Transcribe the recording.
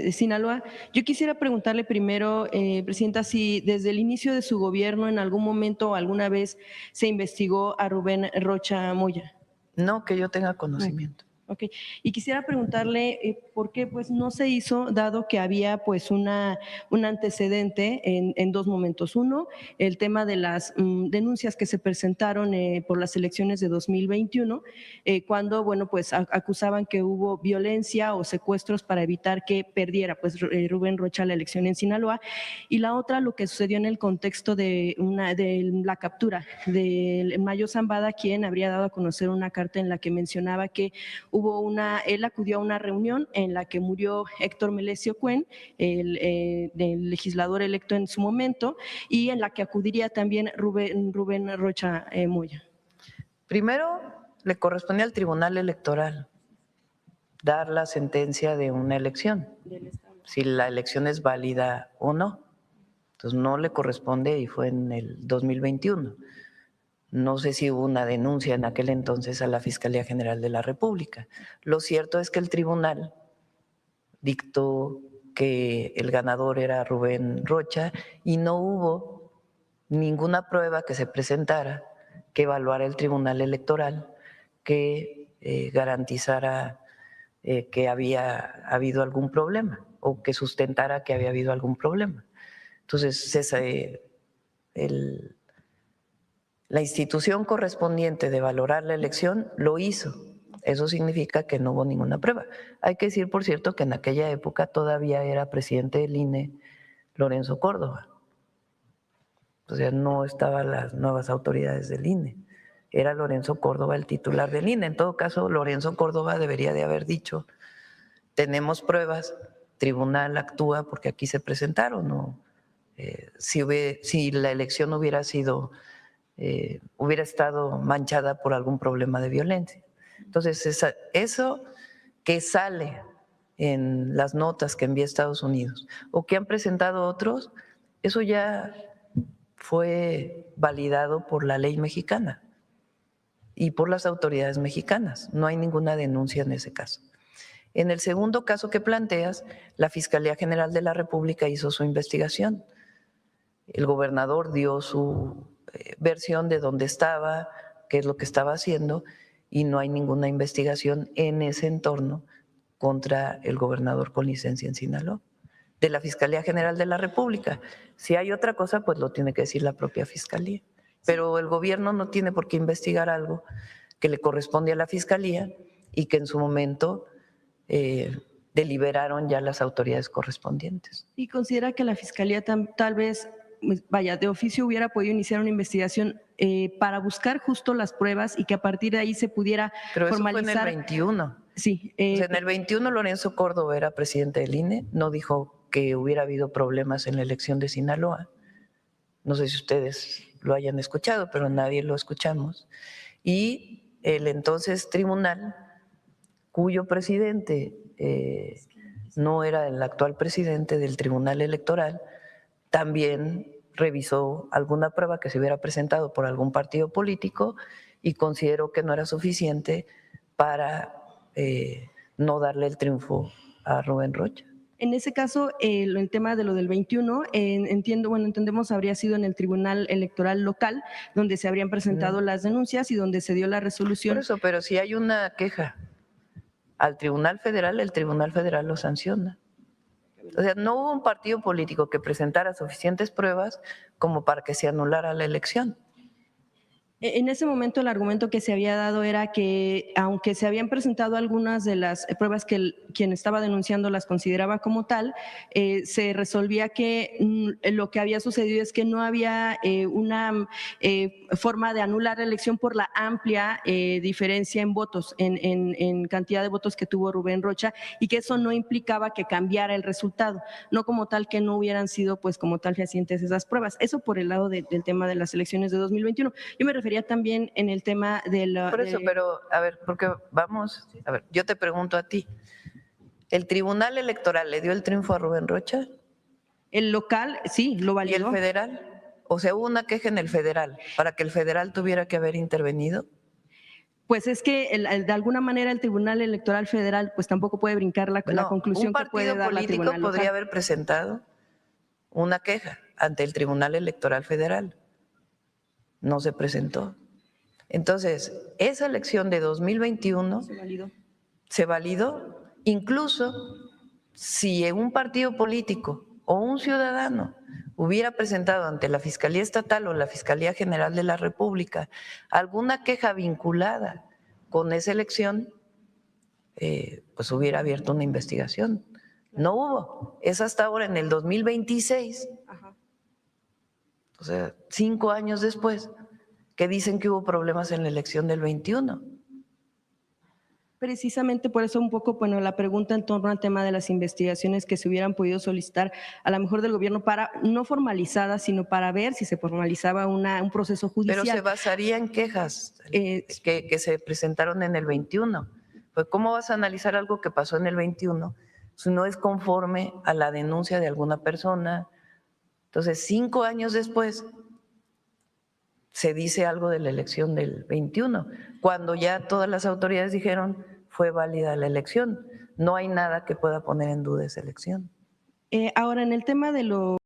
de Sinaloa. Yo quisiera preguntarle primero, Presidenta, si desde el inicio de su gobierno en algún momento o alguna vez se investigó a Rubén Rocha Moya. No que yo tenga No. conocimiento. Ok, y quisiera preguntarle por qué pues no se hizo, dado que había pues un antecedente en dos momentos. Uno, el tema de las denuncias que se presentaron por las elecciones de 2021, cuando bueno pues acusaban que hubo violencia o secuestros para evitar que perdiera pues Rubén Rocha la elección en Sinaloa, y la otra lo que sucedió en el contexto de la captura de Mayo Zambada, quien habría dado a conocer una carta en la que mencionaba que él acudió a una reunión en la que murió Héctor Melesio Cuen, el legislador electo en su momento, y en la que acudiría también Rubén Rocha Moya. Primero, le corresponde al Tribunal Electoral dar la sentencia de una elección, si la elección es válida o no. Entonces no le corresponde y fue en el 2021. No sé si hubo una denuncia en aquel entonces a la Fiscalía General de la República. Lo cierto es que el tribunal dictó que el ganador era Rubén Rocha y no hubo ninguna prueba que se presentara que evaluara el Tribunal Electoral que garantizara que había habido algún problema o que sustentara que había habido algún problema. Entonces, la institución correspondiente de valorar la elección lo hizo. Eso significa que no hubo ninguna prueba. Hay que decir, por cierto, que en aquella época todavía era presidente del INE Lorenzo Córdoba. O sea, no estaban las nuevas autoridades del INE. Era Lorenzo Córdoba el titular del INE. En todo caso, Lorenzo Córdoba debería de haber dicho, tenemos pruebas, tribunal actúa porque aquí se presentaron. ¿No? Si la elección hubiera estado manchada por algún problema de violencia. Entonces, eso que sale en las notas que envía Estados Unidos o que han presentado otros, eso ya fue validado por la ley mexicana y por las autoridades mexicanas. No hay ninguna denuncia en ese caso. En el segundo caso que planteas, la Fiscalía General de la República hizo su investigación. El gobernador dio su versión de dónde estaba, qué es lo que estaba haciendo, y no hay ninguna investigación en ese entorno contra el gobernador con licencia en Sinaloa, de la Fiscalía General de la República. Si hay otra cosa, pues lo tiene que decir la propia Fiscalía. Pero el gobierno no tiene por qué investigar algo que le corresponde a la Fiscalía y que en su momento deliberaron ya las autoridades correspondientes. ¿Y considera que la Fiscalía tal vez, vaya, de oficio hubiera podido iniciar una investigación para buscar justo las pruebas y que a partir de ahí se pudiera Pero eso formalizar? fue en el 21. Sí. O sea, en el 21 Lorenzo Córdoba era presidente del INE, no dijo que hubiera habido problemas en la elección de Sinaloa. No sé si ustedes lo hayan escuchado, pero nadie lo escuchamos. Y el entonces tribunal, cuyo presidente no era el actual presidente del Tribunal Electoral, también revisó alguna prueba que se hubiera presentado por algún partido político y consideró que no era suficiente para no darle el triunfo a Rubén Rocha. En ese caso, el tema de lo del 21, entendemos habría sido en el Tribunal Electoral local, donde se habrían presentado las denuncias y donde se dio la resolución. Por eso, pero si hay una queja al Tribunal Federal, el Tribunal Federal lo sanciona. O sea, no hubo un partido político que presentara suficientes pruebas como para que se anulara la elección. En ese momento el argumento que se había dado era que aunque se habían presentado algunas de las pruebas que quien estaba denunciando las consideraba como tal, se resolvía que lo que había sucedido es que no había una forma de anular la elección por la amplia diferencia en votos, en cantidad de votos que tuvo Rubén Rocha, y que eso no implicaba que cambiara el resultado, no como tal que no hubieran sido pues como tal fehacientes esas pruebas. Eso por el lado del tema de las elecciones de 2021. Yo me refería también en el tema de la… Por eso, pero a ver, porque vamos, a ver, yo te pregunto a ti, ¿el Tribunal Electoral le dio el triunfo a Rubén Rocha? El local, sí, lo validó. ¿Y el federal? O sea, hubo una queja en el federal para que el federal tuviera que haber intervenido. Pues es que de alguna manera el Tribunal Electoral Federal pues tampoco puede brincar la No, conclusión un que puede partido dar la político Tribunal podría Local. haber presentado una queja ante el Tribunal Electoral Federal. No se presentó. Entonces, esa elección de 2021 Se validó. se validó, incluso si un partido político o un ciudadano hubiera presentado ante la Fiscalía Estatal o la Fiscalía General de la República alguna queja vinculada con esa elección, pues hubiera abierto una investigación. No hubo, es hasta ahora en el 2026, Ajá. o sea, 5 años después, que dicen que hubo problemas en la elección del 21. Precisamente por eso un poco, bueno, la pregunta en torno al tema de las investigaciones que se hubieran podido solicitar a lo mejor del gobierno para, no formalizadas, sino para ver si se formalizaba un proceso Pero se judicial. basaría en quejas que se presentaron en el 21. Pues ¿cómo vas a analizar algo que pasó en el 21 si no es conforme a la denuncia de alguna persona? Entonces, 5 años después se dice algo de la elección del 21, cuando ya todas las autoridades dijeron fue válida la elección. No hay nada que pueda poner en duda esa elección. Ahora, en el tema de